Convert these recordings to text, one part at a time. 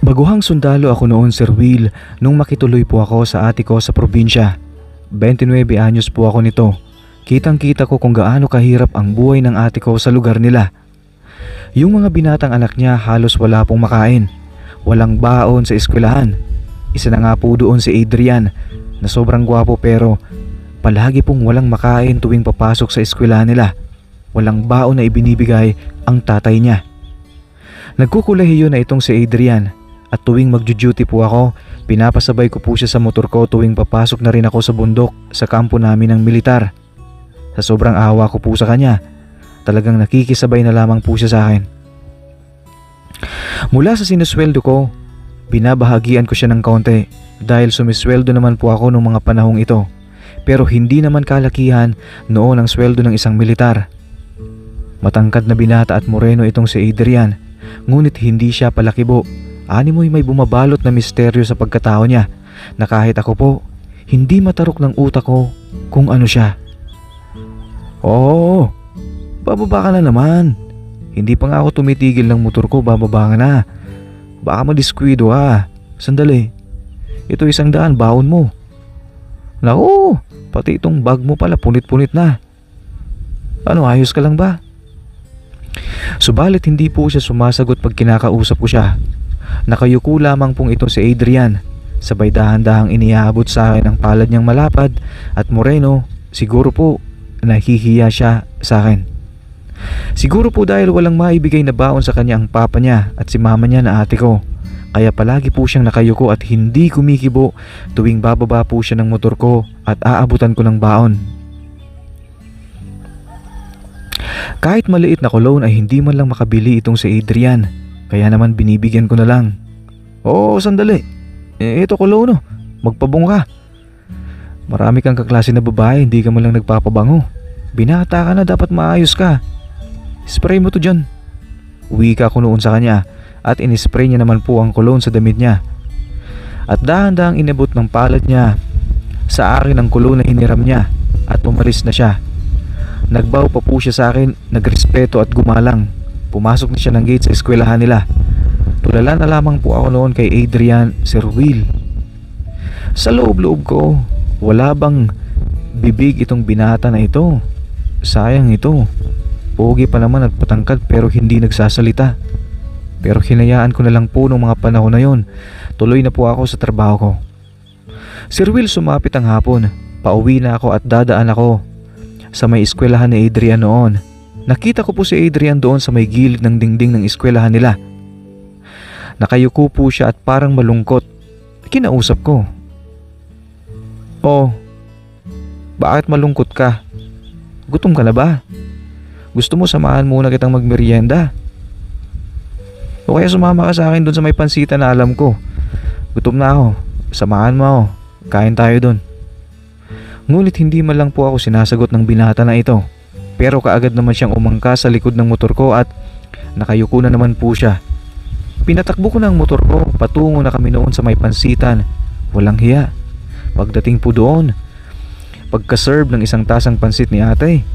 Baguhang sundalo ako noon, Sir Will, nung makituloy po ako sa ate ko sa probinsya. 29 anyos po ako nito. Kitang-kita ko kung gaano kahirap ang buhay ng ate ko sa lugar nila. Yung mga binatang anak niya halos wala pong makain. Walang baon sa eskwelahan. Isa na nga po doon si Adrian na sobrang gwapo pero palagi pong walang makain tuwing papasok sa eskwelahan nila. Walang baon na ibinibigay ang tatay niya. Nagkukulahiyo na itong si Adrian at tuwing magjo-duty po ako, pinapasabay ko po siya sa motor ko tuwing papasok na rin ako sa bundok sa kampo namin ng militar. Sa sobrang awa ko po sa kanya, talagang nakikisabay na lamang po siya sa akin. Mula sa sinusweldo ko, binabahagian ko siya ng kaunti dahil sumisweldo naman po ako noong mga panahong ito. Pero hindi naman kalakihan noon ang sweldo ng isang militar. Matangkad na binata at moreno itong si Adrian, ngunit hindi siya palakibo. Animoy may bumabalot na misteryo sa pagkatao niya na kahit ako po, hindi matarok ng utak ko kung ano siya. Oo, bababa ka na naman. Hindi pa nga ako tumitigil ng motor ko, bababa ka na. Baka madiskwido ha. Sandali, ito 100 baon mo. Naku, pati itong bag mo pala punit-punit na. Ano, ayos ka lang ba? Subalit hindi po siya sumasagot pag kinakausap ko siya. Nakayuko lamang pong ito si Adrian. Sabay dahan-dahang iniabot sa akin ang palad niyang malapad at moreno. Siguro po nahihiya siya sa akin. Siguro po dahil walang maibigay na baon sa kanya ang papa niya at si mama niya na ate ko. Kaya palagi po siyang nakayuko at hindi kumikibo tuwing bababa po siya ng motor ko at aabutan ko ng baon. Kahit maliit na kolon ay hindi man lang makabili itong si Adrian. Kaya naman binibigyan ko na lang. Oo, sandali. Ito kolon, magpabong ka. Marami kang kaklase na babae, hindi ka man lang nagpapabango. Binata ka na, dapat maayos ka. Spray mo to dyan. Wika ko noon sa kanya at inispray niya naman po ang kolon sa damit niya. At dahan-dahang inabot ng palad niya sa akin ang kolon na hiniram niya at umalis na siya. Nagbaw pa po siya sa akin, nagrespeto at gumalang. Pumasok na siya ng gate sa eskwelahan nila. Tulala na lamang po ako noon kay Adrian, Sir Will. Sa loob-loob ko, wala bang bibig itong binata na ito? Sayang ito. Pogi pa naman at patangkad pero hindi nagsasalita. Pero hinayaan ko na lang po noong mga panahon na yon. Tuloy na po ako sa trabaho ko. Sir Will, sumapit ang hapon. Pauwi na ako at dadaan ako sa may eskwelahan ni Adrian noon. Nakita ko po si Adrian doon sa may gilid ng dingding ng eskwelahan nila. Nakayuko po siya at parang malungkot. Kinausap ko. Oh, bakit malungkot ka? Gutom ka na ba? Gusto mo samahan muna kitang magmerienda? O kaya sumama ka sa akin doon sa may pansitan na alam ko. Gutom na ako. Samahan mo ako. Kain tayo doon. Ngunit hindi man lang po ako sinasagot ng binata na ito. Pero kaagad naman siyang umangka sa likod ng motor ko at nakayuko na naman po siya. Pinatakbo ko ng motor ko, patungo na kami noon sa may pansitan. Walang hiya. Pagdating po doon, pagka-serve ng isang tasang pansit ni ate,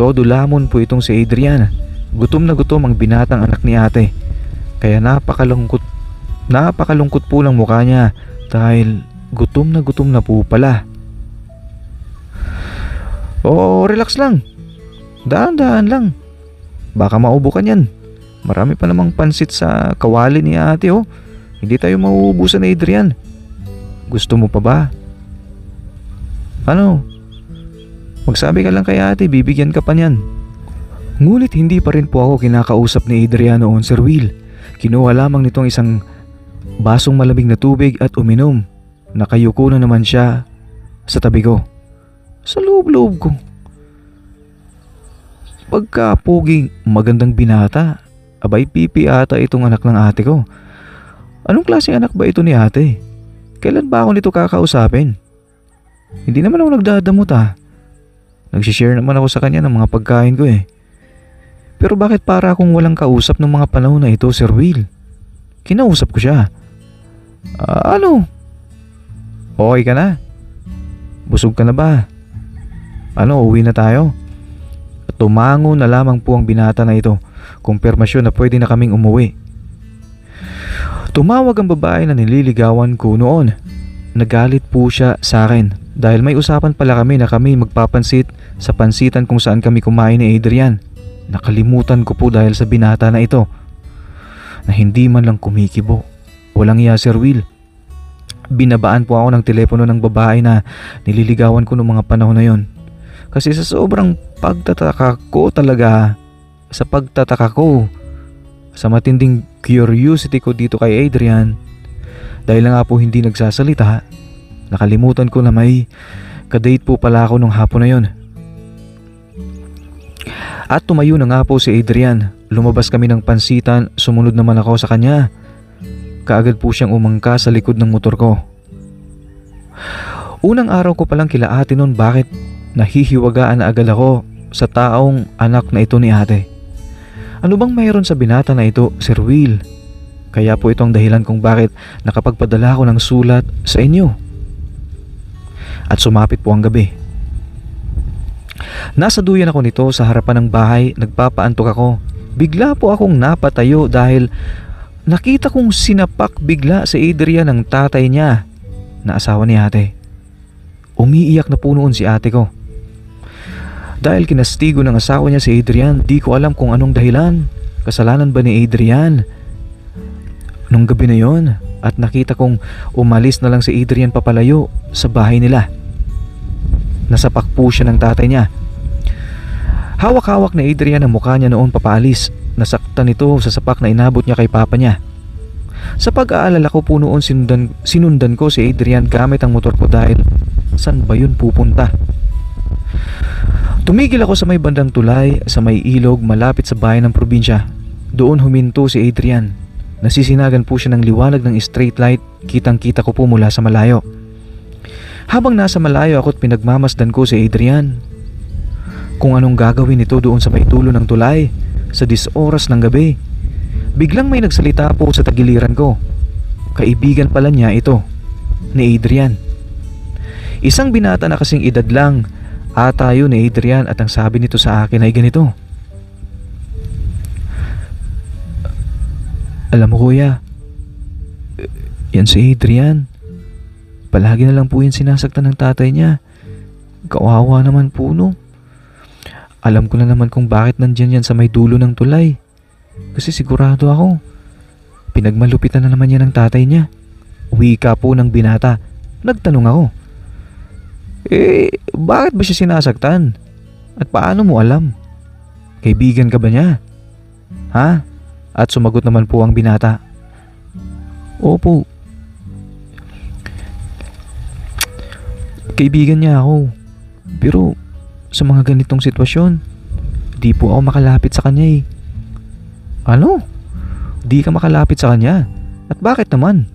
todo lamon po itong si Adrian. Gutom na gutom ang binatang anak ni ate. Kaya napakalungkot po ng mukha niya dahil gutom na po pala. Oo, relax lang. Dahan-dahan lang. Baka maubo ka niyan. Marami pa namang pansit sa kawali ni ate oh. Hindi tayo mauubusan ni Adrian. Gusto mo pa ba? Ano? Magsabi ka lang kay ate, bibigyan ka pa niyan. Ngunit hindi pa rin po ako kinakausap ni Adrian noon, Sir Will. Kinuha lamang nitong isang basong malamig na tubig at uminom. Nakayuko na naman siya sa tabi ko. Sa loob-loob ko. Pagka-poging magandang binata, abay pipi ata itong anak ng ate ko. Anong klaseng anak ba ito ni ate? Kailan ba ako nito kakausapin? Hindi naman ako nagdadamot ha. Nagsishare naman ako sa kanya ng mga pagkain ko eh. Pero bakit para akong walang kausap ng mga panahon na ito, Sir Will? Kinausap ko siya. Ano? Okay ka na? Busog ka na ba? Ano, uwi na tayo? Tumango na lamang po ang binata na ito. Kumpirmasyon na pwede na kaming umuwi. Tumawag ang babae na nililigawan ko noon. Nagalit po siya sa akin dahil may usapan pala kami na kami magpapansit sa pansitan kung saan kami kumain ni Adrian. Nakalimutan ko po dahil sa binata na ito na hindi man lang kumikibo. Walang iya, Sir Will. Binabaan po ako ng telepono ng babae na nililigawan ko noong mga panahon na yon. Kasi sa sobrang pagtataka ko sa matinding curiosity ko dito kay Adrian, dahil na nga po hindi nagsasalita, nakalimutan ko na may kadate po pala ako nung hapon na yon. At tumayo na nga po si Adrian. Lumabas kami ng pansitan, sumunod naman ako sa kanya. Kaagad po siyang umangka sa likod ng motor ko. Unang araw ko palang kila ate noon, bakit nahihiwagaan na agad ako sa taong anak na ito ni ate. Ano bang mayroon sa binata na ito, Sir Will? Kaya po ito ang dahilan kung bakit nakapagpadala ako ng sulat sa inyo. At sumapit po ang gabi. Nasa duyan ako nito sa harapan ng bahay, nagpapaantok ako. Bigla po akong napatayo dahil nakita kong sinapak bigla si Adrian ng tatay niya na asawa ni ate. Umiiyak na po noon si ate ko. Dahil kinastigo ng asawa niya si Adrian, di ko alam kung anong dahilan. Kasalanan ba ni Adrian nung gabi na yon? At nakita kong umalis na lang si Adrian papalayo sa bahay nila. Nasapak po siya ng tatay niya. Hawak-hawak na Adrian ang mukha niya noon papaalis. Nasaktan ito sa sapak na inabot niya kay papa niya. Sa pag-aalala ko po noon, sinundan ko si Adrian gamit ang motor ko dahil saan ba yun pupunta? Tumigil ako sa may bandang tulay sa may ilog malapit sa bayan ng probinsya. Doon huminto si Adrian. Nasisinagan po siya ng liwanag ng street light. Kitang-kita ko po mula sa malayo. Habang nasa malayo ako't pinagmamasdan ko si Adrian kung anong gagawin ito doon sa may dulo ng tulay sa 10 oras ng gabi. Biglang may nagsalita po sa tagiliran ko. Kaibigan pala niya ito, ni Adrian. Isang binata na kasing edad lang ata yun ni Adrian, at ang sabi nito sa akin ay ganito. Alam mo kuya, yan si Adrian. Palagi na lang po yung sinasaktan ng tatay niya. Kawawa naman po no. Alam ko na naman kung bakit nandyan yan sa may dulo ng tulay. Kasi sigurado ako, pinagmalupitan na naman yan ng tatay niya. Wika po ng binata. Nagtanong ako. Bakit ba siya sinasaktan? At paano mo alam? Kaibigan ka ba niya? Ha? At sumagot naman po ang binata. Opo. Kaibigan niya ako. Pero sa mga ganitong sitwasyon, di po ako makalapit sa kanya eh. Ano? Di ka makalapit sa kanya? At bakit naman?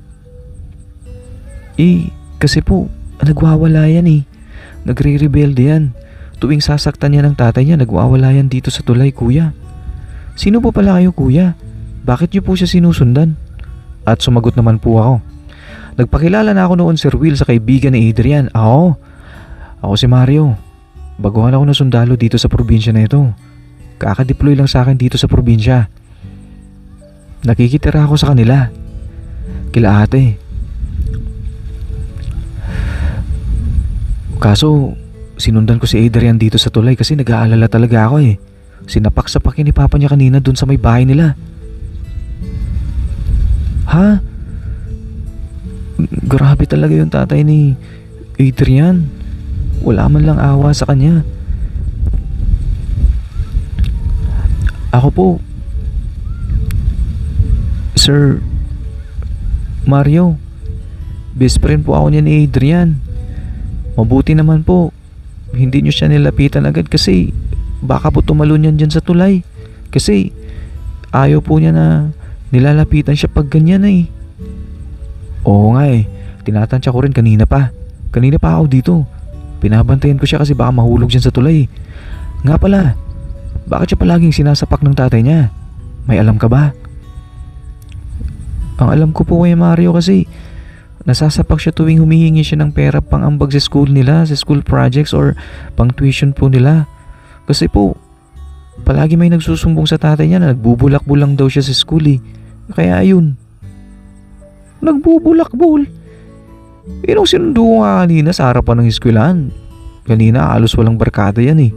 Kasi po, nagwawala yan eh. Nagre-rebelde yan. Tuwing sasaktan niya ng tatay niya, nagwawala yan dito sa tulay, kuya. Sino po pala kayo, kuya? Bakit niyo po siya sinusundan? At sumagot naman po ako. Nagpakilala na ako noon, Sir Will, sa kaibigan ni Adrian. Ako si Mario. Baguhan ako na sundalo dito sa probinsya na ito. Kaka-deploy lang sa akin dito sa probinsya. Nakikitira ako sa kanila. Kila ate. Kaso, sinundan ko si Adrian dito sa tulay kasi nag-aalala talaga ako eh. Sinapak-sapakin ni papa niya kanina dun sa may bahay nila. Ha? Grabe talaga yung tatay ni Adrian. Wala man lang awa sa kanya. Ako po, Sir Mario, best friend po ako niya ni Adrian. Mabuti naman po, hindi nyo siya nilapitan agad kasi baka po tumalon yan dyan sa tulay. Kasi ayaw po niya na nilalapitan siya pag ganyan eh. Oo nga eh, tinatansya ko rin kanina pa. Kanina pa ako dito. Pinabantayan ko siya kasi baka mahulog dyan sa tulay. Nga pala, bakit siya palaging sinasapak ng tatay niya? May alam ka ba? Ang alam ko po kay Mario kasi nasasapak siya tuwing humihingi siya ng pera pang ambag sa school nila, sa school projects or pang tuition po nila. Kasi po, palagi may nagsusumbong sa tatay niya na nagbubulak-bulang daw siya sa school eh. Kaya ayun. Nagbubulakbol. Nung sinundo ko nga kanina sa harapan ng eskwelahan. Kanina halos walang barkada yan eh.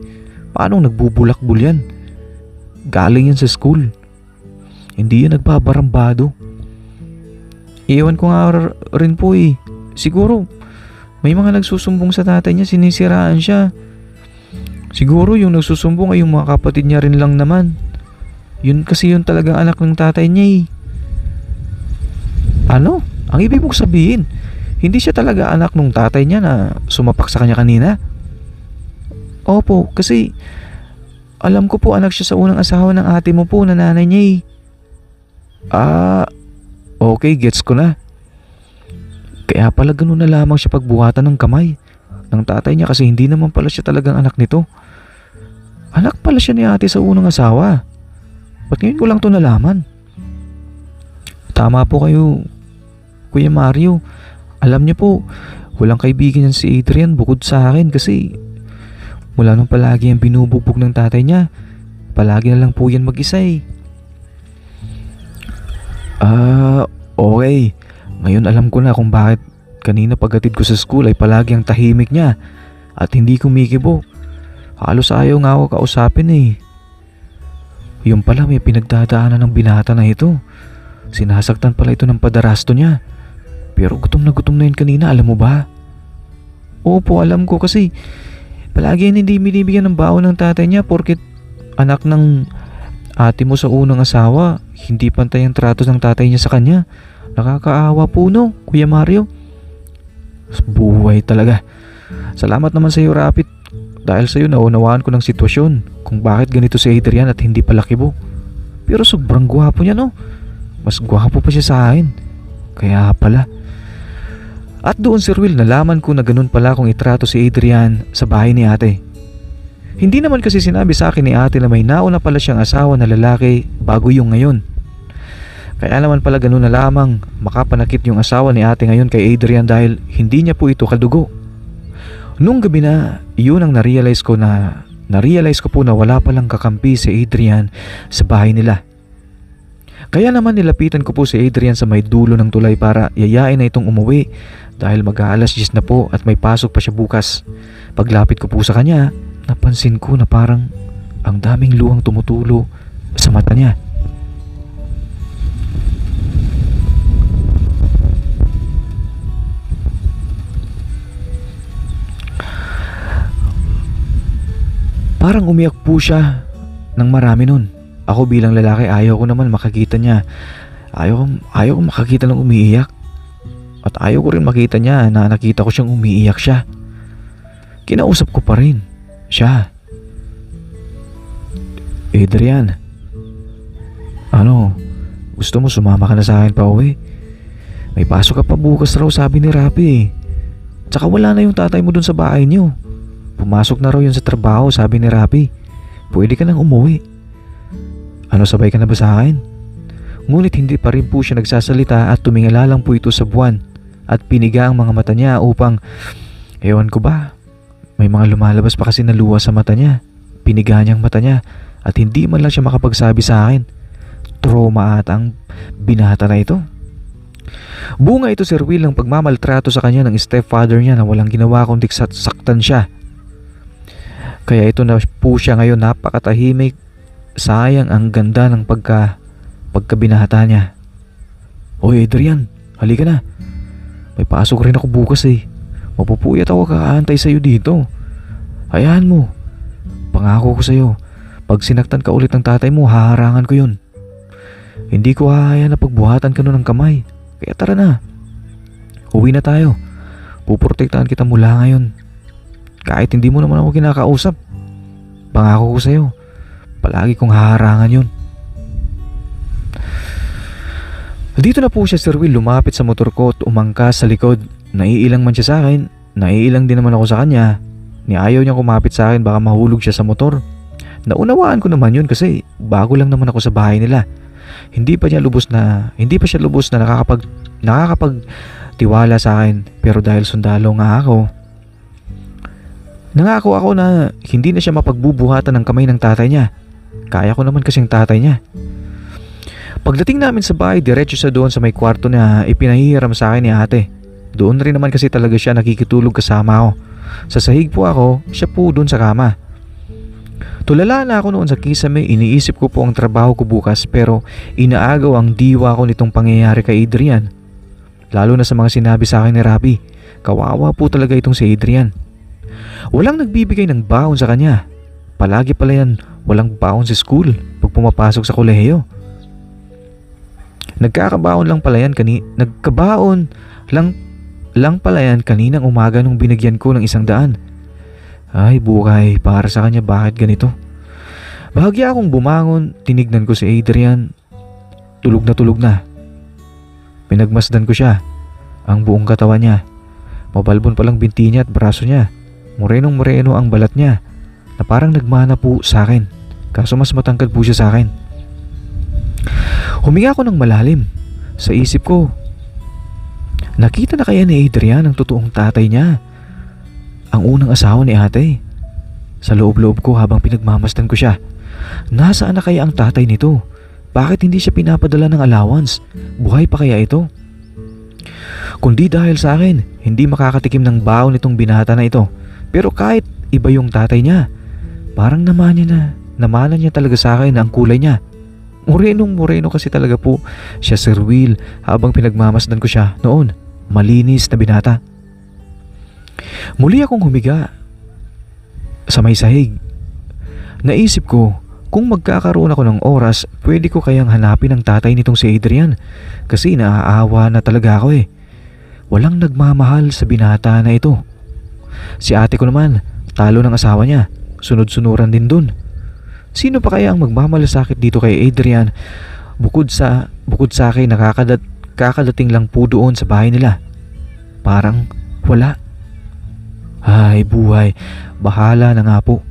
Paano nagbubulakbol yan? Galing yan sa school. Hindi yan nagbabarambado. Iwan ko nga rin po eh. Siguro may mga nagsusumbong sa tatay niya, sinisiraan siya. Siguro yung nagsusumbong ay yung mga kapatid niya rin lang naman. Yun kasi yun talagang anak ng tatay niya eh. Ano? Ang ibig mong sabihin, hindi siya talaga anak ng tatay niya na sumapak sa kanya kanina? Opo, kasi alam ko po anak siya sa unang asawa ng ate mo po na nanay niya eh. Okay, gets ko na. Kaya pala ganun na lamang siya pagbuhatan ng kamay ng tatay niya kasi hindi naman pala siya talagang anak nito. Anak pala siya ni ate sa unang asawa. Ba't ngayon ko lang to nalaman? Tama po kayo, Kuya Mario. Alam niyo po, walang kaibigan yan si Adrian bukod sa akin kasi mula nung palagi ang binubugbog ng tatay niya, palagi na lang po yan mag-isa eh. Okay. Ngayon alam ko na kung bakit kanina paghatid ko sa school ay palagi ang tahimik niya at hindi kumikibo. Halos ayaw nga ako kausapin eh. Yung pala may pinagdadaanan ng binata na ito. Sinasaktan pala ito ng padarasto niya. Pero gutom na yun kanina, alam mo ba? Opo, alam ko kasi palagi yan hindi binibigyan ng baon ng tatay niya porket anak ng ate mo sa unang asawa. Hindi pantay ang trato ng tatay niya sa kanya. Nakakaawa po no, Kuya Mario. Buhay talaga. Salamat naman sa iyo, Rapit. Dahil sa iyo naunawaan ko ng sitwasyon kung bakit ganito si Adrian at hindi pala kibo. Pero sobrang gwapo niya no. Mas gwapo pa siya sa akin. Kaya pala. At doon, Sir Will, nalaman ko na ganun pala kung itrato si Adrian sa bahay ni ate. Hindi naman kasi sinabi sa akin ni ate na may nauna pala siyang asawa na lalaki bago yung ngayon. Kaya naman pala ganun na lamang makapanakit yung asawa ni ate ngayon kay Adrian dahil hindi niya po ito kadugo. Nung gabi na, yun ang narealize ko po na wala palang kakampi si Adrian sa bahay nila. Kaya naman nilapitan ko po si Adrian sa may dulo ng tulay para yayain na itong umuwi dahil mag-aalas 10 na po at may pasok pa siya bukas. Paglapit ko po sa kanya, napansin ko na parang ang daming luhang tumutulo sa mata niya. Parang umiyak po siya ng marami nun. Ako bilang lalaki ayaw ko naman makakita niya. Ayaw ko makakita ng umiiyak. At ayaw ko rin makita niya na nakita ko siyang umiiyak siya. Kinausap ko pa rin siya. Adrian, gusto mo sumama ka na sa akin pa uwi? May pasok ka pa bukas raw, sabi ni Rapi. Tsaka wala na yung tatay mo dun sa bahay niyo. Pumasok na raw yun sa trabaho, sabi ni Rapi. Pwede ka nang umuwi. Sabay ka na ba sa akin? Ngunit hindi pa rin po siya nagsasalita at tumingala lang po ito sa buwan at piniga ang mga mata niya upang, ewan ko ba, may mga lumalabas pa kasi na luha sa mata niya. Piniga niyang mata niya at hindi man lang siya makapagsabi sa akin. Trauma at ang binata na ito. Bunga ito, Sir Will, ng pagmamaltrato sa kanya ng stepfather niya na walang ginawa kundi saktan siya. Kaya ito na po siya ngayon, napakatahimik. Sayang ang ganda ng pagkabinata niya. Oy Adrian, halika na. May pasok rin ako bukas eh. Mapupuyat ako kakaantay sa'yo dito. Hayaan mo. Pangako ko sa'yo, pag sinaktan ka ulit ng tatay mo, haharangan ko yun. Hindi ko hahayaan na pagbuhatan ka nun ng kamay. Kaya tara na. Uwi na tayo. Puprotektahan kita mula ngayon. Kahit hindi mo naman ako kinakausap. Pangako ko sa'yo, palagi kong haharangan yun. Dito na po siya, Sir Will, lumapit sa motor ko at umangkas sa likod. Naiilang man siya sa akin, naiilang din naman ako sa kanya. Ayaw niya kumapit sa akin, baka mahulog siya sa motor. Naunawaan ko naman yun kasi bago lang naman ako sa bahay nila. Hindi pa siya lubos na nakakapagtiwala sa akin, pero dahil sundalo nga ako, nangako ako na hindi na siya mapagbubuhatan ng kamay ng tatay niya. Kaya ko naman kasing tatay niya. Pagdating namin sa bahay, diretso sa doon sa may kwarto na ipinahihiram sa akin ni ate. Doon rin naman kasi talaga siya nakikitulog kasama ko. Sa sahig po ako, siya po doon sa kama. Tulala na ako noon sa kisame, iniisip ko po ang trabaho ko bukas pero inaagaw ang diwa ko nitong pangyayari kay Adrian. Lalo na sa mga sinabi sa akin ni Rabi, kawawa po talaga itong si Adrian. Walang nagbibigay ng baon sa kanya. Palagi pala yan walang baon sa school pag pumapasok sa kolehiyo. Nagkakabaon lang pala yan nagkabaon lang pala yan kaninang umaga nung binigyan ko ng 100. Ay buhay, para sa kanya bakit ganito? Bahagya akong bumangon, tinignan ko si Adrian. Tulog na. Pinagmasdan ko siya. Ang buong katawan niya. Mabalbon palang binti niya at braso niya. Morenong moreno ang balat niya na parang nagmana po sa akin. Kaso mas matangkad po siya sa akin. Huminga ako ng malalim. Sa isip ko, nakita na kaya ni Adrian ang totoong tatay niya? Ang unang asawa ni ate. Sa loob-loob ko habang pinagmamasdan ko siya. Nasaan na kaya ang tatay nito? Bakit hindi siya pinapadala ng allowance? Buhay pa kaya ito? Kundi dahil sa akin, hindi makakatikim ng baon nitong binata na ito. Pero kahit iba yung tatay niya, parang namanan niya talaga sa akin ang kulay niya. Moreno kasi talaga po siya, Sir Will, habang pinagmamasdan ko siya noon. Malinis na binata. Muli akong humiga sa may sahig. Naisip ko, kung magkakaroon ako ng oras, pwede ko kayang hanapin ang tatay nitong si Adrian kasi naaawa na talaga ako eh. Walang nagmamahal sa binata na ito. Si ate ko naman, talo ng asawa niya, sunod-sunuran din dun. Sino pa kaya ang magmamalasakit dito kay Adrian bukod sa akin na kakadating lang po doon sa bahay nila? Parang wala. Ay buhay, bahala na nga po.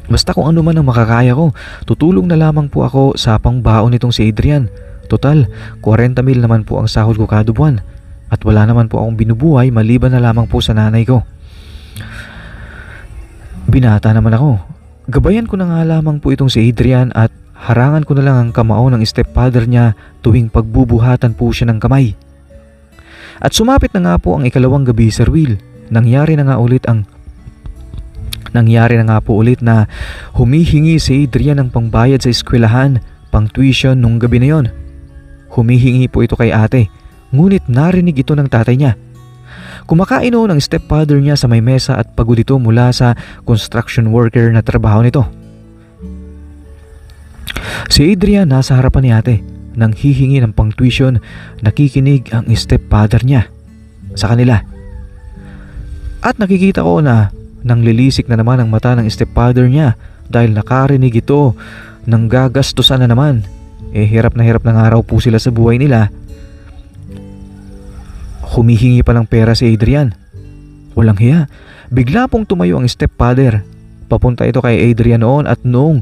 Basta kung ano man ang makakaya ko, tutulong na lamang po ako sa pangbaon nitong si Adrian. Total, 40 mil naman po ang sahod ko kada buwan. At wala naman po akong binubuhay maliban na lamang po sa nanay ko. Binata naman ako. Gabayan ko na nga lamang po itong si Adrian at harangan ko na lang ang kamao ng stepfather niya tuwing pagbubuhatan po siya ng kamay. At sumapit na nga po ang ikalawang gabi, Sir Will. Nangyari na nga po ulit na humihingi si Adrian ng pangbayad sa eskwelahan, pang tuition nung gabi na yon. Humihingi po ito kay ate, ngunit narinig ito ng tatay niya. Kumakain noon ang stepfather niya sa may mesa at pagod ito mula sa construction worker na trabaho nito. Si Adrian nasa harapan ni ate, nang hihingi ng pang tuition, nakikinig ang stepfather niya sa kanila. At nakikita ko na nanglilisik na naman ang mata ng stepfather niya dahil nakarinig ito ng gagastusan na naman. Hirap na nga raw po sila sa buhay nila. Humihingi pa ng pera si Adrian. Walang hiya. Bigla pong tumayo ang stepfather. Papunta ito kay Adrian noon at noong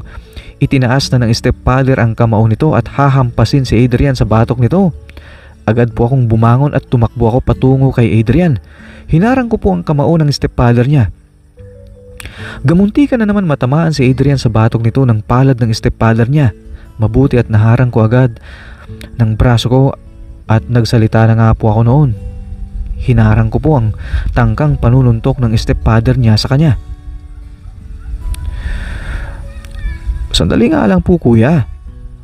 itinaas na ng stepfather ang kamao nito at hahampasin si Adrian sa batok nito, agad po akong bumangon at tumakbo ako patungo kay Adrian. Hinarang ko po ang kamao ng stepfather niya. Gamunti ka na naman matamaan si Adrian sa batok nito ng palad ng stepfather niya. Mabuti at naharang ko agad ng braso ko at nagsalita na nga po ako noon. Hinarang ko po ang tangkang panununtok ng stepfather niya sa kanya. Sandali nga lang po kuya.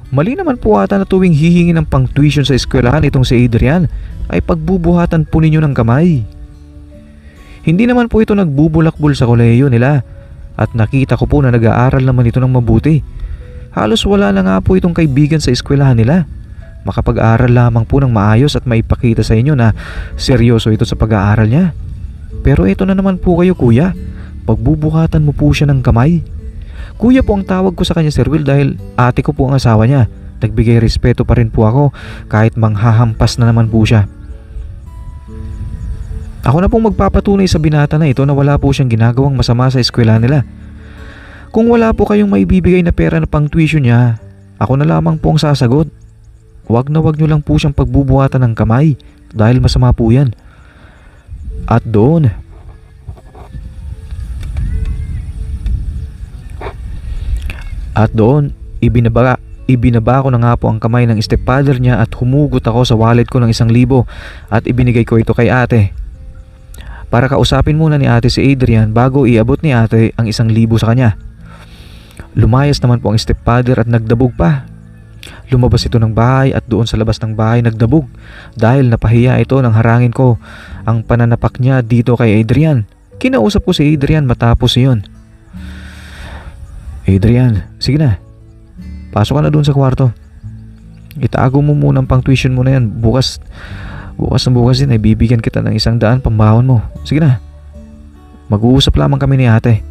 Mali naman po ata na tuwing hihingi ng pang tuition sa eskwelahan itong si Adrian ay pagbubuhatan po ninyo ng kamay. Hindi naman po ito nagbubulakbol sa kolehiyo nila at nakita ko po na nag-aaral naman ito ng mabuti. Halos wala na nga po itong kaibigan sa eskwelahan nila. Makapag-aral lamang po ng maayos at maipakita sa inyo na seryoso ito sa pag-aaral niya. Pero ito na naman po kayo kuya, pagbubuhatan mo po siya ng kamay. Kuya po ang tawag ko sa kanya, Sir Will, dahil ate ko po ang asawa niya. Nagbigay respeto pa rin po ako kahit manghahampas na naman po siya. Ako na pong magpapatunay sa binata na ito na wala po siyang ginagawang masama sa eskwela nila. Kung wala po kayong maibibigay na pera na pang tuition niya, ako na lamang po ang sasagot. Wag nyo lang po siyang pagbubuhatan ng kamay dahil masama po yan. At doon ibinaba ko na nga po ang kamay ng stepfather niya at humugot ako sa wallet ko ng 1,000 at ibinigay ko ito kay ate. Para kausapin muna ni ate si Adrian bago iabot ni ate ang 1,000 sa kanya. Lumayas naman po ang stepfather at nagdabog pa. Lumabas ito ng bahay at doon sa labas ng bahay nagdabog dahil napahiya ito nang harangin ko ang pananapak niya dito kay Adrian. Kinausap ko si Adrian matapos iyon. Adrian, sige na. Pasok ka na doon sa kwarto. Itago mo muna ang pang tuition mo na yan. Bukas din ay bibigyan kita ng 100 pambahon mo. Sige na. Mag-uusap lamang kami ni ate.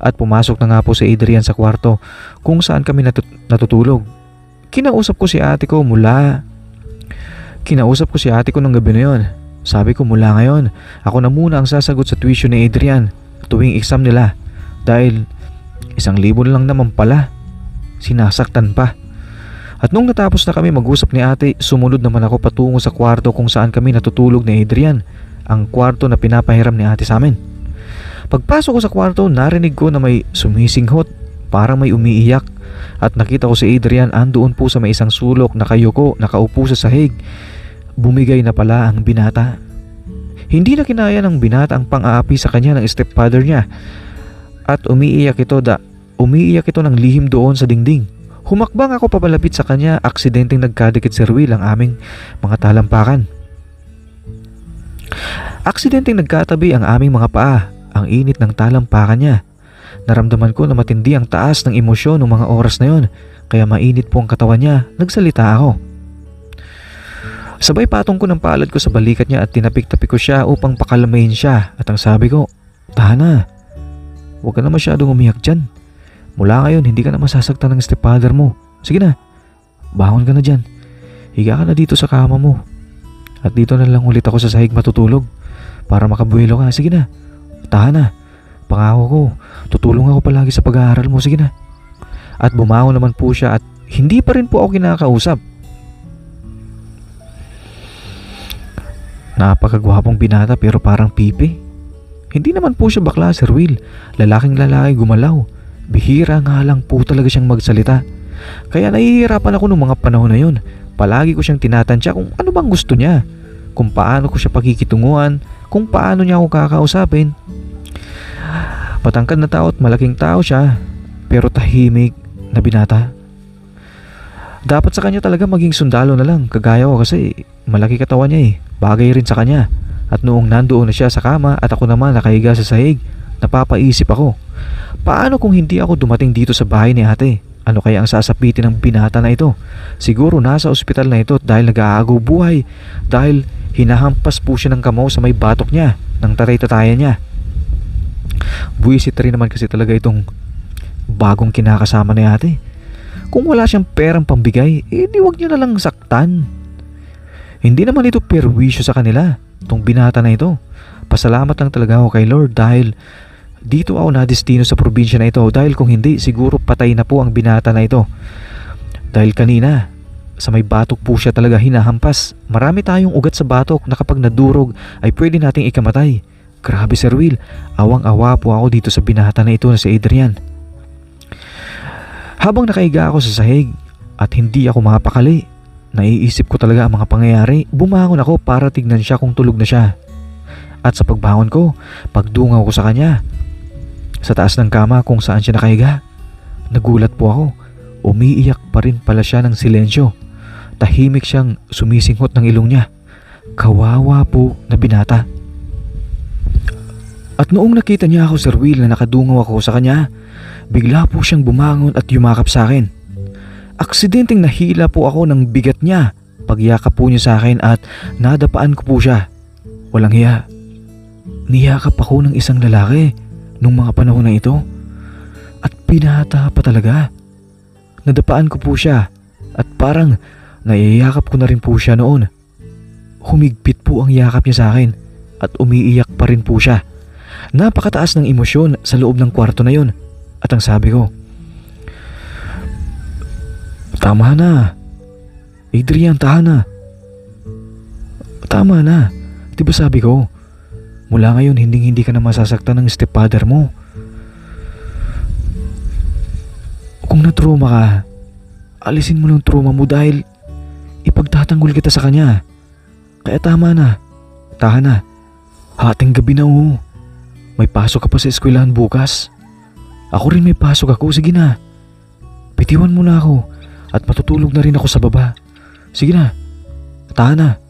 At pumasok na nga po si Adrian sa kwarto kung saan kami natutulog. Kinausap ko si ate ko nung gabi na yon. Sabi ko mula ngayon, ako na muna ang sasagot sa tuition ni Adrian tuwing exam nila. Dahil 1,000 na lang naman pala. Sinasaktan pa. At nung natapos na kami mag-usap ni ate, sumunod naman ako patungo sa kwarto kung saan kami natutulog ni Adrian. Ang kwarto na pinapahiram ni ate sa amin. Pagpasok ko sa kwarto, narinig ko na may sumisinghot, parang may umiiyak. At nakita ko si Adrian andoon po sa may isang sulok, nakayuko, nakaupo sa sahig. Bumigay na pala ang binata. Hindi na kinaya ng binata ang pang-aapi sa kanya ng stepfather niya. At umiiyak ito ng lihim doon sa dingding. Humakbang ako papalapit sa kanya, aksidenteng nagkadikit si Ruel ang aming mga talampakan. Aksidenteng nagkatabi ang aming mga paa. Ang init ng talampakan niya. Naramdaman ko na matindi ang taas ng emosyon ng mga oras na yon, kaya mainit po ang katawan niya. Nagsalita ako. Sabay patong ko ng palad ko sa balikat niya at tinapik-tapik ko siya upang pakalmahin siya. At ang sabi ko, tahan na. Huwag ka na masyadong umiyak dyan. Mula ngayon, hindi ka na masasaktan ng stepfather mo. Sige na, bangon ka na dyan. Higa ka na dito sa kama mo. At dito na lang ulit ako sa sahig matutulog para makabuelo ka. Sige na, tahan na. Pangako ko, tutulong ako palagi sa pag-aaral mo. Sige na. At bumangon naman po siya at hindi pa rin po ako kinakausap. Napakagwapong binata pero parang pipi. Hindi naman po siya bakla, Sir Will. Lalaking lalaki gumalaw. Bihira nga lang po talaga siyang magsalita. Kaya nahihirapan ako nung mga panahon na yun. Palagi ko siyang tinatansya kung ano bang gusto niya. Kung paano ko siya pakikitunguhan. Kung paano niya ako kakausapin. Matangkad na tao at malaking tao siya. Pero tahimik na binata. Dapat sa kanya talaga maging sundalo na lang. Kagaya ko kasi malaki katawan niya eh. Bagay rin sa kanya. At noong nandoon na siya sa kama at ako naman nakahiga sa sahig, napapaisip ako. Paano kung hindi ako dumating dito sa bahay ni ate? Ano kaya ang sasapitin ng binata na ito? Siguro nasa ospital na ito dahil nag-aagaw buhay. Dahil hinahampas po siya ng kamaw sa may batok niya, ng tatay-tatayan niya. Buwisit rin naman kasi talaga itong bagong kinakasama ni ate. Kung wala siyang perang pambigay, di wag niya na lang saktan. Hindi naman ito perwisyo sa kanila, itong binata na ito. Pasalamat lang talaga ako kay Lord dahil dito ako nadestino sa probinsya na ito. Dahil kung hindi, siguro patay na po ang binata na ito. Dahil kanina, sa may batok po siya talaga hinahampas. Marami tayong ugat sa batok na kapag nadurog ay pwede nating ikamatay. Grabe Sir Will, awang-awa po ako dito sa binata na ito na si Adrian. Habang nakahiga ako sa sahig at hindi ako mapakali, naiisip ko talaga ang mga pangyayari. Bumangon ako para tignan siya kung tulog na siya. At sa pagbangon ko, pagdungaw ko sa kanya, sa taas ng kama kung saan siya nakahiga, nagulat po ako. Umiiyak pa rin pala siya ng silensyo. Tahimik siyang sumisinghot ng ilong niya. Kawawa po na binata. At noong nakita niya ako, Sir Will, na nakadungaw ako sa kanya, bigla po siyang bumangon at yumakap sa akin. Aksidenteng nahila po ako ng bigat niya. Pagyakap po niya sa akin at nadapaan ko po siya. Walang hiya. Niyakap ako ng isang lalaki nung mga panahon na ito. At binata pa talaga. Nadapaan ko po siya at parang naiyakap ko na rin po siya noon. Humigpit po ang yakap niya sa akin at umiiyak pa rin po siya. Napakataas ng emosyon sa loob ng kwarto na yon. At ang sabi ko, tama na. Adrian, tahan na. Tama na. Diba sabi ko, mula ngayon hindi ka na masasaktan ng stepfather mo. Kung na-trauma ka, alisin mo lang trauma mo dahil ipagtatanggol kita sa kanya. Kaya tama na. Tahan na. Hating gabi na oh. May pasok ka pa sa eskwelahan bukas. Ako rin may pasok ako. Sige na. Bitiwan mo na ako at matutulog na rin ako sa baba. Sige na. Tahan na.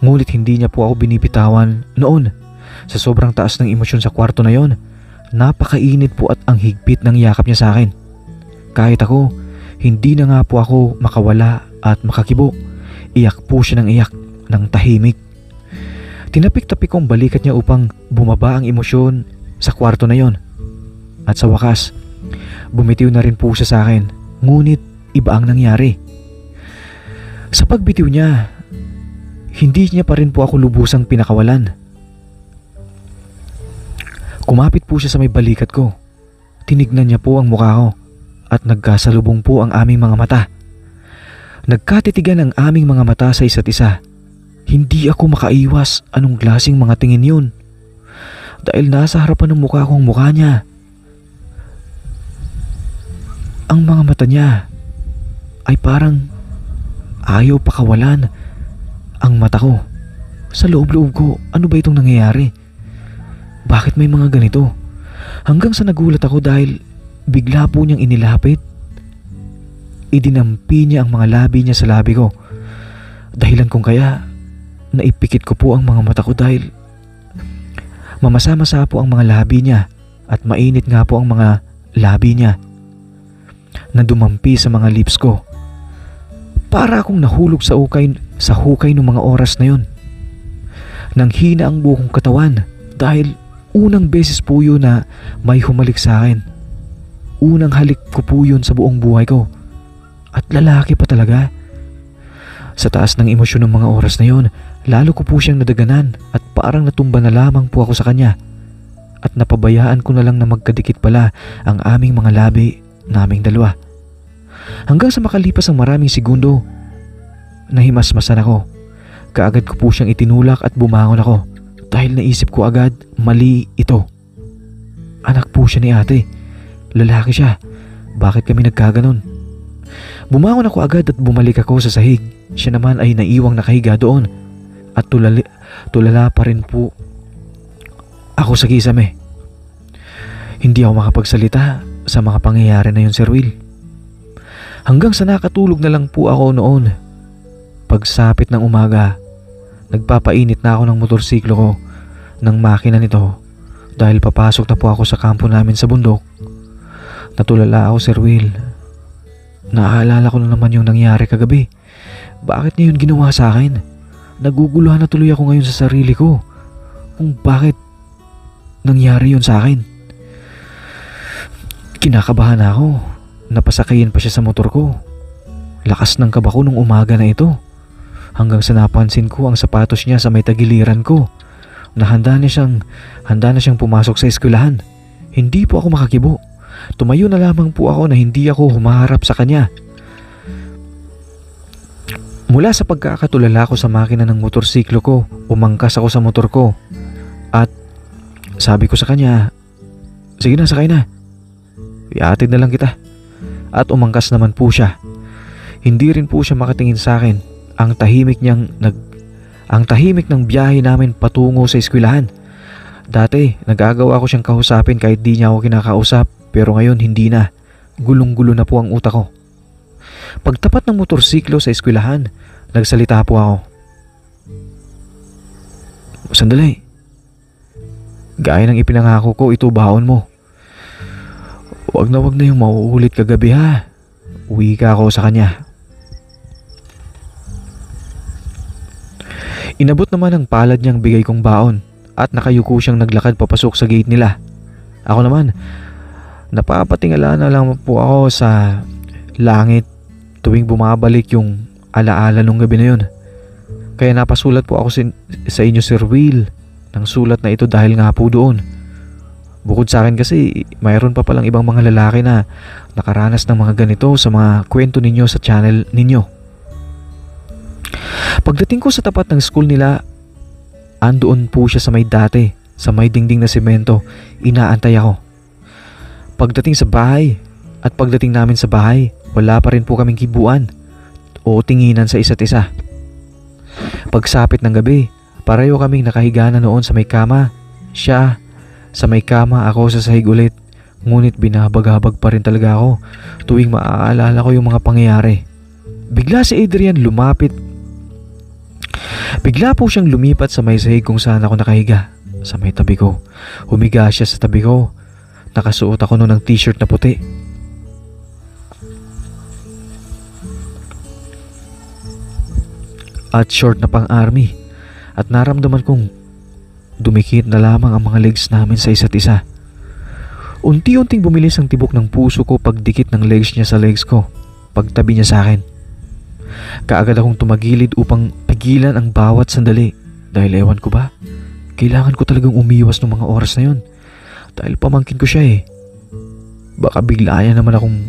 Ngunit hindi niya po ako binibitawan noon. Sa sobrang taas ng emosyon sa kwarto na yon, napakainit po at ang higpit ng yakap niya sa akin. Kahit ako, hindi na nga po ako makawala at makakibo. Iyak po siya ng iyak ng tahimik. Tinapik-tapik kong balikat niya upang bumaba ang emosyon sa kwarto na yon. At sa wakas, bumitiw na rin po siya sa akin. Ngunit iba ang nangyari. Sa pagbitiw niya, hindi niya pa rin po ako lubusang pinakawalan. Kumapit po siya sa may balikat ko. Tinignan niya po ang mukha ko at nagkasalubong po ang aming mga mata. Nagkatitigan ang aming mga mata sa isa't isa. Hindi ako makaiwas anong klaseng mga tingin yun. Dahil nasa harapan ng mukha ko ang mukha niya. Ang mga mata niya ay parang ayaw pakawalan ang mata ko. Sa loob-loob ko, ano ba itong nangyayari? Bakit may mga ganito? Hanggang sa nagulat ako dahil bigla po niyang inilapit. Idinampi niya ang mga labi niya sa labi ko. Dahilan kung kaya naipikit ko po ang mga mata ko dahil mamasa-masa po ang mga labi niya at mainit nga po ang mga labi niya na dumampi sa mga lips ko. Para akong nahulog sa hukay ng mga oras na yon. Nang hina ang buong katawan dahil unang beses po yun na may humalik sa akin. Unang halik ko po yun sa buong buhay ko. At lalaki pa talaga. Sa taas ng emosyon ng mga oras na yon, lalo ko po siyang nadaganan at parang natumba na lamang po ako sa kanya. At napabayaan ko na lang na magkadikit pala ang aming mga labi naming dalawa. Hanggang sa makalipas ang maraming segundo, nahimasmasan ako. Kaagad ko po siyang itinulak at bumangon ako. Dahil naisip ko agad, mali ito. Anak po siya ni ate. Lalaki siya. Bakit kami nagkaganon? Bumangon ako agad at bumalik ako sa sahig. Siya naman ay naiwang nakahiga doon. At tulala pa rin po ako sa kisame. Hindi ako makapagsalita sa mga pangyayari na yun, Sir Will. Hanggang sa nakatulog na lang po ako noon. Pagsapit ng umaga, nagpapainit na ako ng motorsiklo ko ng makina nito dahil papasok na po ako sa kampo namin sa bundok. Natulala ako, Sir Will. Naaalala ko na naman yung nangyari kagabi. Bakit niya yun ginawa sa akin? Naguguluhan na tuloy ako ngayon sa sarili ko kung bakit nangyari yun sa akin. Kinakabahan ako. Napasakayin pa siya sa motor ko. Lakas ng kaba ko nung umaga na ito. Hanggang sa napansin ko ang sapatos niya sa may tagiliran ko na handa na siyang pumasok sa eskwelahan. Hindi po ako makakibo. Tumayo na lamang po ako na hindi ako humaharap sa kanya. Mula sa pagkakatulala ko sa makina ng motorsiklo ko, umangkas ako sa motor ko at sabi ko sa kanya, "Sige na, sakay na. Iatid na lang kita." At umangkas naman po siya. Hindi rin po siya makatingin sa akin. Ang tahimik ng biyahe namin patungo sa eskwelahan. Dati, nagagawa ko siyang kausapin kahit di niya ako kinakausap, pero ngayon hindi na. Gulong-gulo na po ang utak ko. Pagtapat ng motorsiklo sa eskwelahan, nagsalita po ako. "Sandali. Gaya ng ipinangako ko, ito baon mo. Wag na yung mauulit kagabi ha." Uwi ka ako sa kanya. Inabot naman ang palad niyang bigay kong baon at nakayuko siyang naglakad papasok sa gate nila. Ako naman, napapatingala na lang po ako sa langit tuwing bumabalik yung alaala nung gabi na yun. Kaya napasulat po ako sa inyo, Sir Will, ng sulat na ito dahil nga po doon. Bukod sa akin kasi, mayroon pa palang ibang mga lalaki na nakaranas ng mga ganito sa mga kwento ninyo sa channel ninyo. Pagdating ko sa tapat ng school nila, andoon po siya sa may dati, sa may dingding na semento. Inaantay ako. Pagdating namin sa bahay, wala pa rin po kaming kibuan o tinginan sa isa't isa. Pagsapit ng gabi, pareho kaming nakahiga na noon sa may kama. Siya sa may kama, ako sa sahig ulit. Ngunit binabagabag pa rin talaga ako tuwing maaalala ko yung mga pangyayari. Bigla si Adrian lumapit. Bigla po siyang lumipat sa may sahig kung saan ako nakahiga, sa may tabi ko. Humiga siya sa tabi ko. Nakasuot ako noon ng t-shirt na puti. At short na pang army. At naramdaman kong dumikit na lamang ang mga legs namin sa isa't isa. Unti-unting bumilis ang tibok ng puso ko pagdikit ng legs niya sa legs ko, pagtabi niya sa akin. Kaagad akong tumagilid upang pigilan ang bawat sandali dahil ewan ko ba, kailangan ko talagang umiwas ng mga oras na yun dahil pamangkin ko siya eh. Baka biglayan naman akong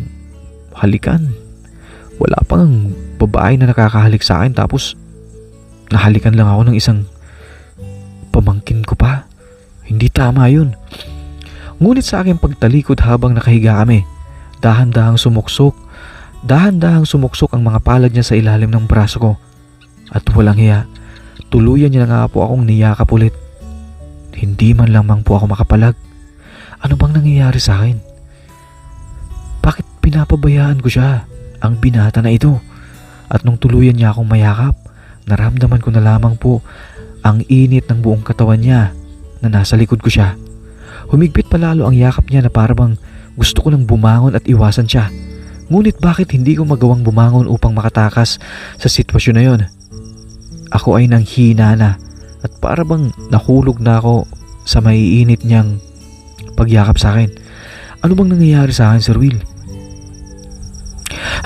halikan. Wala pang babae na nakakahalik sa akin tapos nahalikan lang ako ng isang pamangkin ko pa. Hindi tama yun. Ngunit sa aking pagtalikod habang nakahiga kami, dahan-dahang sumuksok ang mga palad niya sa ilalim ng braso ko. At walang hiya, tuluyan niya na nga po akong niyakap ulit. Hindi man lamang po ako makapalag. Ano bang nangyayari sa akin? Bakit pinapabayaan ko siya, ang binata na ito? At nung tuluyan niya akong mayakap, naramdaman ko na lamang po ang init ng buong katawan niya na nasa likod ko siya. Humigpit palalo ang yakap niya na parang gusto ko lang bumangon at iwasan siya. Ngunit bakit hindi ko magawang bumangon upang makatakas sa sitwasyon na yon? Ako ay nanghina na at parang nahulog na ako sa maiinit niyang pagyakap sa akin. Ano bang nangyayari sa akin, Sir Will?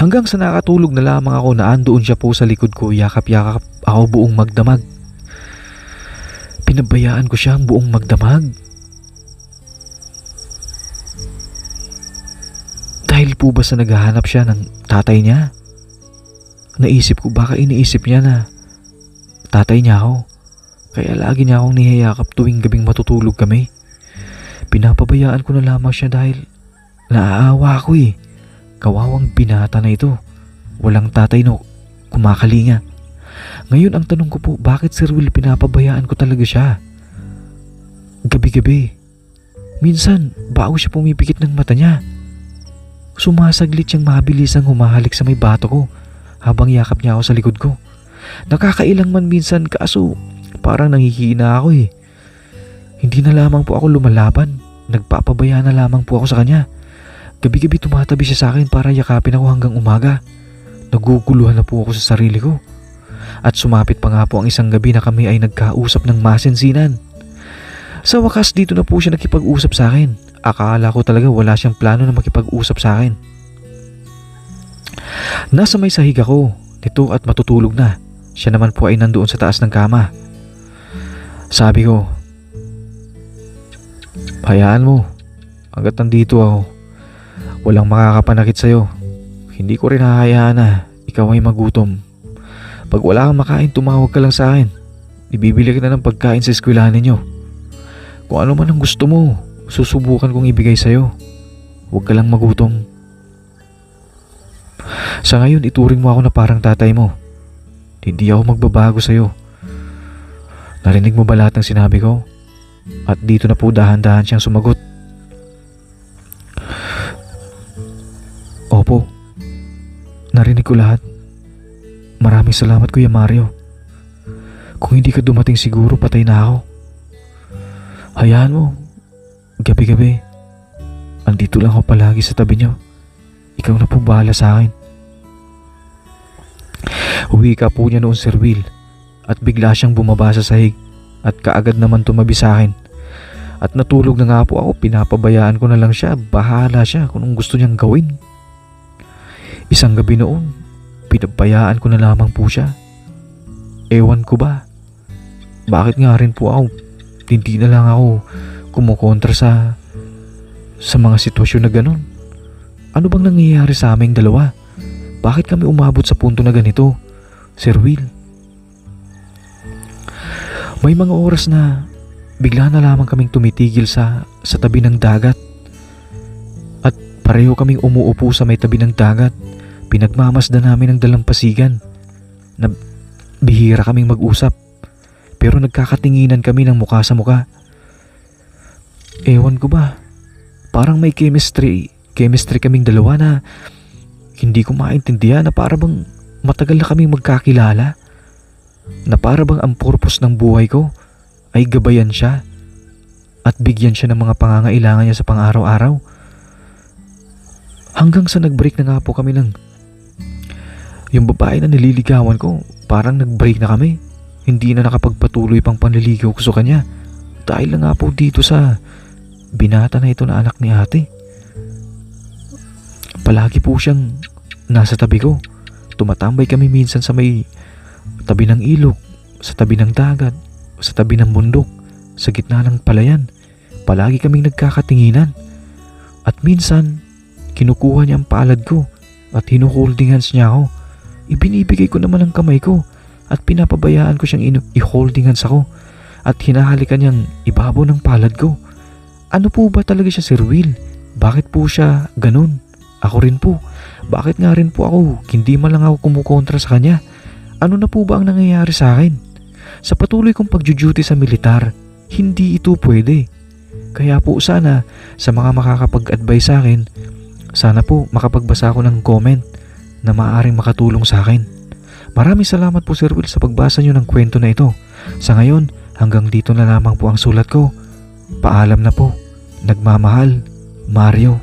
Hanggang sa nakatulog na lamang ako na andoon siya po sa likod ko, yakap-yakap ako buong magdamag. Pinabayaan ko siya ang buong magdamag. Dahil po ba sa naghahanap siya ng tatay niya? Naisip ko baka iniisip niya na tatay niya ako. Kaya lagi niya akong nihiyakap tuwing gabing matutulog kami. Pinapabayaan ko na lamang siya dahil naaawa ako eh. Kawawang binata na ito. Walang tatay no kumakalinga. Ngayon ang tanong ko po, bakit Sir Will pinapabayaan ko talaga siya? Gabi-gabi. Minsan, bago siya pumipikit ng mata niya. Sumasaglit siyang mabilisang humahalik sa may bato ko habang yakap niya ako sa likod ko. Nakakailang man minsan kaso parang nanghihina ako eh. Hindi na lamang po ako lumalaban. Nagpapabaya na lamang po ako sa kanya. Gabi-gabi tumatabi siya sa akin para yakapin ako hanggang umaga. Naguguluhan na po ako sa sarili ko. At sumapit pa nga po ang isang gabi na kami ay nagkausap ng masinsinan. Sa wakas dito na po siya nakipag-usap sa akin. Akala ko talaga wala siyang plano na makipag-usap sa akin. Nasa may sahig ako nito at matutulog na. Siya naman po ay nandoon sa taas ng kama. Sabi ko, hayaan mo. Hanggat nandito ako, walang makakapanakit sa'yo. Hindi ko rin hahayaan na ikaw ay magutom. Pag wala kang makain, tumawag ka lang sa akin. Ibibili kita ng pagkain sa eskwelahan ninyo. Kung ano man ang gusto mo, susubukan kong ibigay sa'yo. Huwag ka lang magutom. Sa ngayon, ituring mo ako na parang tatay mo. Hindi ako magbabago sa'yo. Narinig mo ba lahat ng sinabi ko? At dito na po dahan-dahan siyang sumagot. Opo. Narinig ko lahat. Maraming salamat, Kuya Mario. Kung hindi ka dumating siguro patay na ako. Hayaan mo. Gabi-gabi, andito lang ako palagi sa tabi niyo. Ikaw na po bahala sa akin. Uwi ka po niya noon, Sir Will, at bigla siyang bumaba sa sahig at kaagad naman tumabi sa akin. At natulog na nga po ako, pinapabayaan ko na lang siya, bahala siya kung anong gusto niyang gawin. Isang gabi noon, pinabayaan ko na lamang po siya. Ewan ko ba, bakit nga rin po ako, hindi na lang ako kumukontra sa mga sitwasyon na ganun. Ano bang nangyayari sa aming dalawa? Bakit kami umabot sa punto na ganito, Sir Will? May mga oras na bigla na lamang kaming tumitigil sa tabi ng dagat. At pareho kaming umuupo sa may tabi ng dagat Pinagmamasdan namin ang dalampasigan na bihira kaming mag-usap, pero nagkakatinginan kami ng mukha sa mukha. Ewan ko ba, parang may chemistry kaming dalawa na hindi ko maintindihan, na para bang matagal na kaming magkakilala, na para bang ang purpose ng buhay ko ay gabayan siya at bigyan siya ng mga pangangailangan niya sa pang-araw-araw. Hanggang sa nag-break na nga po kami yung babae na nililigawan ko, parang nag-break na kami. Hindi na nakapagpatuloy pang panliligaw ko sa kanya dahil na nga po dito sa binata na ito na anak ni ate. Palagi po siyang nasa tabi ko. Tumatambay kami minsan sa may tabi ng ilog, sa tabi ng dagat, sa tabi ng bundok, sa gitna ng palayan. Palagi kaming nagkakatinginan. At minsan, kinukuha niya ang palad ko at hinuholding hands niya ako. Ibinibigay ko naman ang kamay ko at pinapabayaan ko siyang i-holding hands ako at hinahalikan niyang ibabaw ng palad ko. Ano po ba talaga siya, Sir Will? Bakit po siya ganun? Ako rin po. Bakit nga rin po ako? Hindi man lang ako kumukontra sa kanya. Ano na po ba ang nangyayari sa akin? Sa patuloy kong pagjuduty sa militar, hindi ito pwede. Kaya po sana sa mga makakapag-advise sa akin, sana po makapagbasa ako ng comment na maaaring makatulong sa akin. Maraming salamat po, Sir Will, sa pagbasa nyo ng kwento na ito. Sa ngayon, hanggang dito na lamang po ang sulat ko. Paalam na po. Nagmamahal, Mario.